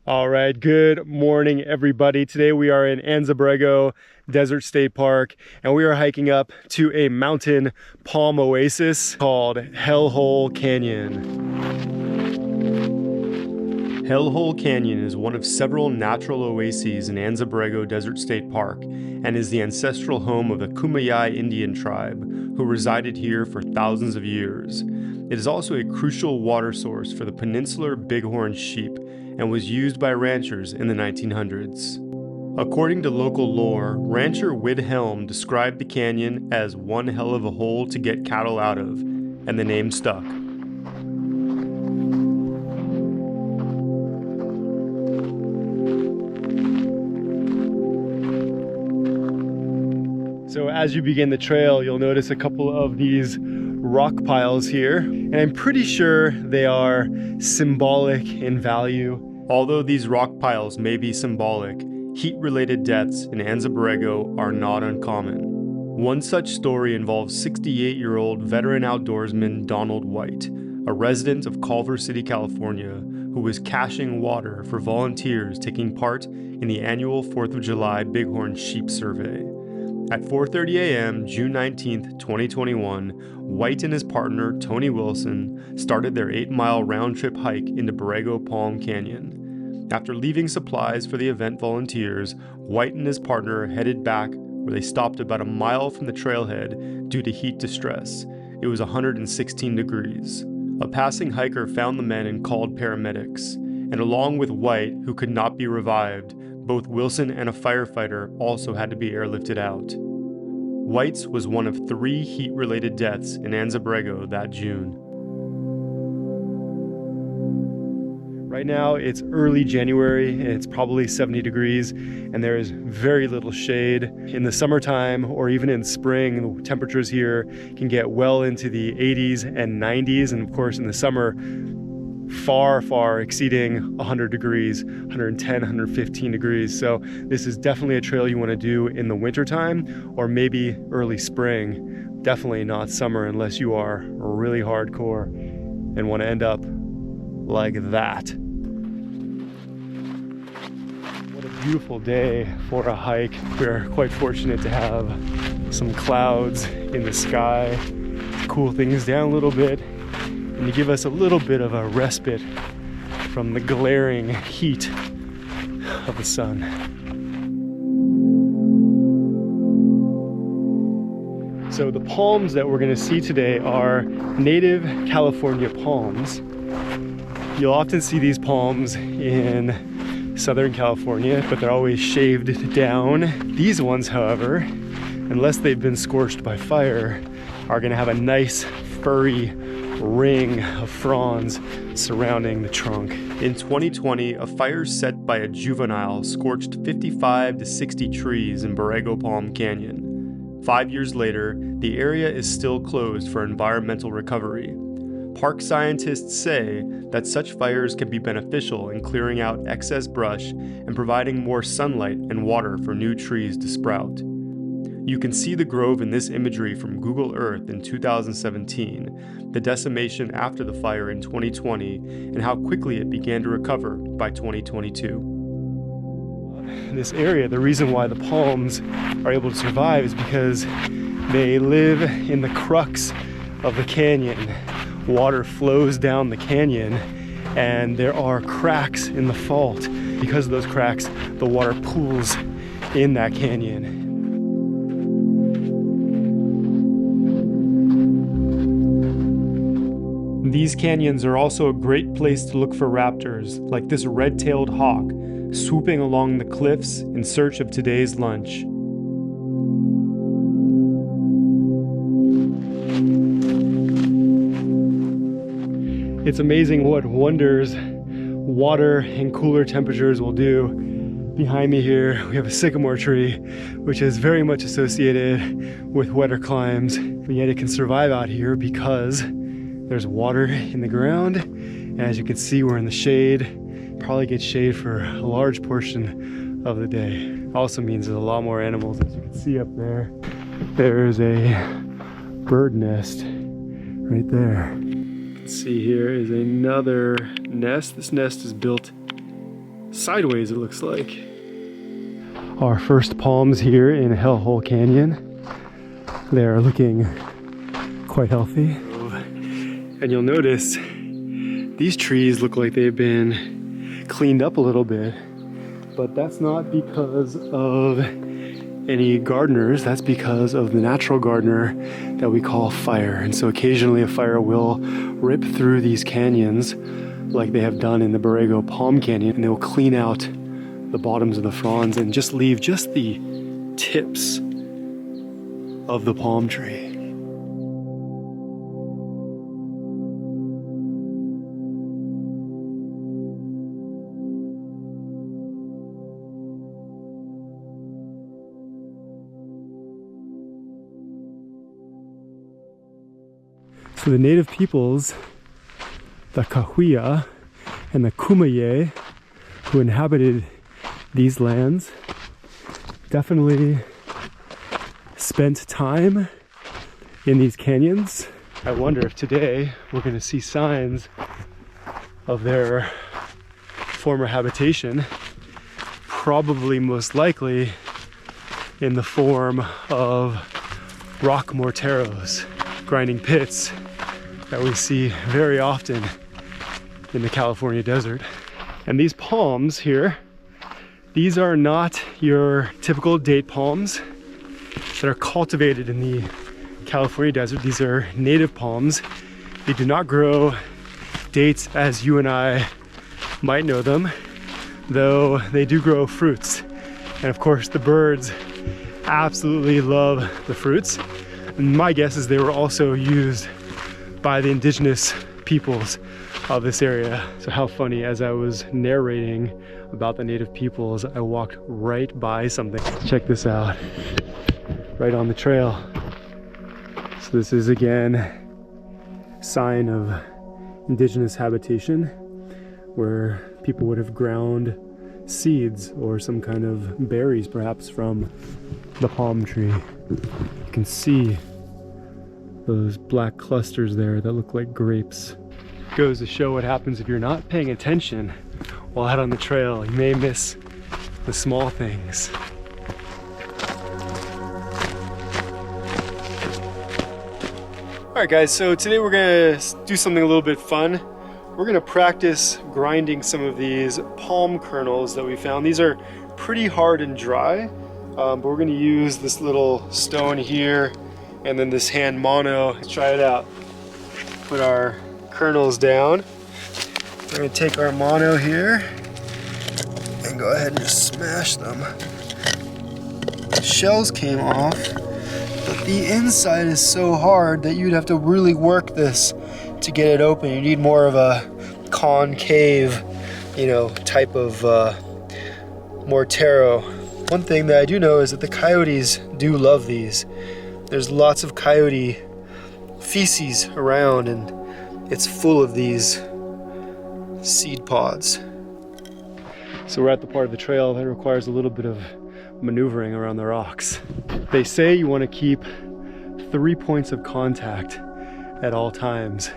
All right, good morning, everybody. Today we are in Anza Borrego Desert State Park, and we are hiking up to a mountain palm oasis called Hellhole Canyon. Hellhole Canyon is one of several natural oases in Anza Borrego Desert State Park and is the ancestral home of the Kumeyaay Indian tribe, who resided here for thousands of years. It is also a crucial water source for the peninsular bighorn sheep and was used by ranchers in the 1900s. According to local lore, rancher Wid Helm described the canyon as one hell of a hole to get cattle out of, and the name stuck. So as you begin the trail, you'll notice a couple of these rock piles here, and I'm pretty sure they are symbolic in value. Although these rock piles may be symbolic, heat-related deaths in Anza Borrego are not uncommon. One such story involves 68-year-old veteran outdoorsman Donald White, a resident of Culver City, California, who was caching water for volunteers taking part in the annual 4th of July Bighorn Sheep Survey. At 4:30 a.m., June 19, 2021, White and his partner, Tony Wilson, started their 8-mile round-trip hike into Borrego Palm Canyon. After leaving supplies for the event volunteers, White and his partner headed back, where they stopped about a mile from the trailhead due to heat distress. It was 116 degrees. A passing hiker found the men and called paramedics, and along with White, who could not be revived, both Wilson and a firefighter also had to be airlifted out. White's was one of 3 heat-related deaths in Anza Borrego that June. Right now it's early January and it's probably 70 degrees and there is very little shade. In the summertime or even in spring, the temperatures here can get well into the 80s and 90s, and of course in the summer far exceeding 100 degrees, 110, 115 degrees. So this is definitely a trail you want to do in the wintertime or maybe early spring. Definitely not summer unless you are really hardcore and want to end up like that. What a beautiful day for a hike. We're quite fortunate to have some clouds in the sky to cool things down a little bit and to give us a little bit of a respite from the glaring heat of the sun. So the palms that we're going to see today are native California palms. You'll often see these palms in Southern California, but they're always shaved down. These ones, however, unless they've been scorched by fire, are going to have a nice furry ring of fronds surrounding the trunk. In 2020, a fire set by a juvenile scorched 55 to 60 trees in Borrego Palm Canyon. 5 years later, the area is still closed for environmental recovery. Park scientists say that such fires can be beneficial in clearing out excess brush and providing more sunlight and water for new trees to sprout. You can see the grove in this imagery from Google Earth in 2017, the decimation after the fire in 2020, and how quickly it began to recover by 2022. This area, the reason why the palms are able to survive is because they live in the crux of the canyon. Water flows down the canyon and there are cracks in the fault. Because of those cracks, the water pools in that canyon. These canyons are also a great place to look for raptors, like this red-tailed hawk, swooping along the cliffs in search of today's lunch. It's amazing what wonders water and cooler temperatures will do. Behind me here, we have a sycamore tree, which is very much associated with wetter climes, but yet it can survive out here because there's water in the ground, and as you can see, we're in the shade. Probably get shade for a large portion of the day. Also means there's a lot more animals. As you can see up there, there's a bird nest right there. You can see here is another nest. This nest is built sideways, it looks like. Our first palms here in Hellhole Canyon. They're looking quite healthy. And you'll notice these trees look like they've been cleaned up a little bit, but that's not because of any gardeners, that's because of the natural gardener that we call fire. And so occasionally a fire will rip through these canyons like they have done in the Borrego Palm Canyon, and they will clean out the bottoms of the fronds and just leave just the tips of the palm tree. So the native peoples, the Cahuilla and the Kumeyaay, who inhabited these lands, definitely spent time in these canyons. I wonder if today we're going to see signs of their former habitation, probably most likely in the form of rock morteros, grinding pits that we see very often in the California desert. And these palms here, these are not your typical date palms that are cultivated in the California desert. These are native palms. They do not grow dates as you and I might know them, though they do grow fruits. And of course the birds absolutely love the fruits. And my guess is they were also used by the indigenous peoples of this area. So how funny, as I was narrating about the native peoples, I walked right by something. Check this out, right on the trail. So this is again a sign of indigenous habitation where people would have ground seeds or some kind of berries, perhaps from the palm tree. You can see those black clusters there that look like grapes. Goes to show what happens if you're not paying attention while out on the trail. You may miss the small things. Alright guys, so today we're gonna do something a little bit fun. We're gonna practice grinding some of these palm kernels that we found. These are pretty hard and dry, but we're gonna use this little stone here and then this hand mono. Let's try it out. Put our kernels down. We're gonna take our mono here and go ahead and just smash them. The shells came off, but the inside is so hard that you'd have to really work this to get it open. You need more of a concave, type of mortero. One thing that I do know is that the coyotes do love these. There's lots of coyote feces around, and it's full of these seed pods. So we're at the part of the trail that requires a little bit of maneuvering around the rocks. They say you want to keep 3 points of contact at all times.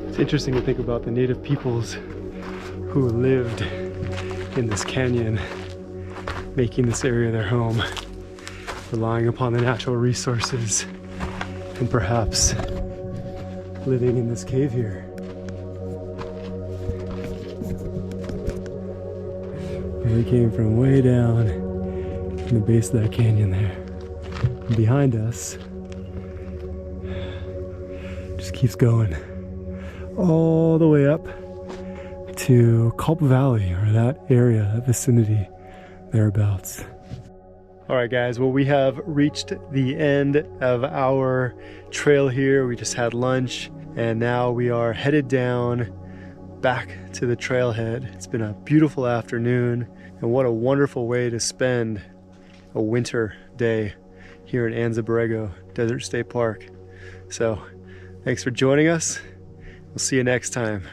It's interesting to think about the native peoples who lived in this canyon, making this area their home, relying upon the natural resources, and perhaps living in this cave here. They came from way down in the base of that canyon there. And behind us, just keeps going all the way up to Culp Valley, or that area, that vicinity thereabouts. All right guys, well, we have reached the end of our trail here. We just had lunch and now we are headed down back to the trailhead. It's been a beautiful afternoon, and what a wonderful way to spend a winter day here in Anza Borrego Desert State Park. So thanks for joining us. We'll see you next time.